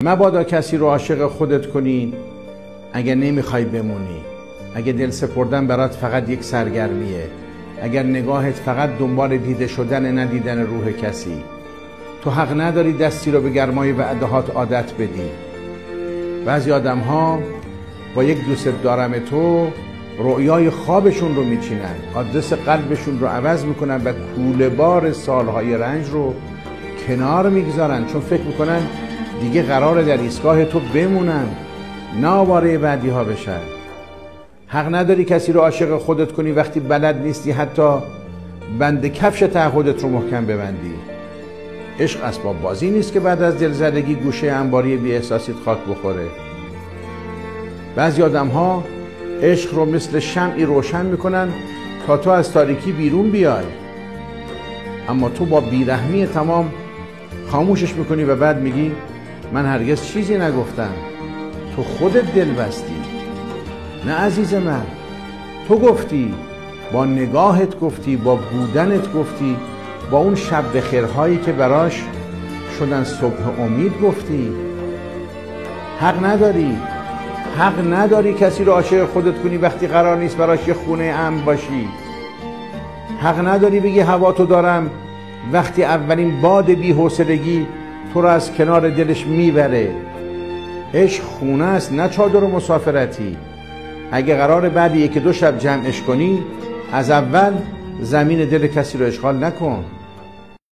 مبادا کسی رو عاشق خودت کنی اگر نمیخوای بمونی، اگر دل سپردن برات فقط یک سرگرمیه، اگر نگاهت فقط دنبال دیده شدن ندیدن روح کسی. تو حق نداری دستی رو به گرمای وعدهات عادت بدی. بعضی آدم ها با یک دوست دارم تو رؤیای خوابشون رو میچینن، آدرس قلبشون رو عوض میکنن و کوله بار سالهای رنج رو کنار میگذارن، چون فکر میکنن دیگه قراره در ایستگاه تو بمونن، نه آواره بعدی ها بشن. حق نداری کسی رو عاشق خودت کنی وقتی بلد نیستی حتی بند کفش تعهدت رو محکم ببندی. عشق اسباب بازی نیست که بعد از دلزدگی گوشه انباری بی احساسیت خاک بخوره. بعضی آدم ها عشق رو مثل شمعی روشن میکنن تا تو از تاریکی بیرون بیای، اما تو با بیرحمی تمام خاموشش میکنی و بعد میگی من هرگز چیزی نگفتم، تو خودت دل بستی. نه عزیز من، تو گفتی، با نگاهت گفتی، با بودنت گفتی، با اون شب بخیرهایی که براش شدن صبح امید گفتی. حق نداری کسی رو عاشق خودت کنی وقتی قرار نیست براش یه خونه امن باشی. حق نداری بگی هوا تو دارم وقتی اولین باد بی‌حوصلگی تو رو از کنار دلش میبره. عشق خونه است، نه چادر و مسافرتی. اگه قرار بعد 1-2 شب جمعش کنی، از اول زمین دل کسی رو اشغال نکن.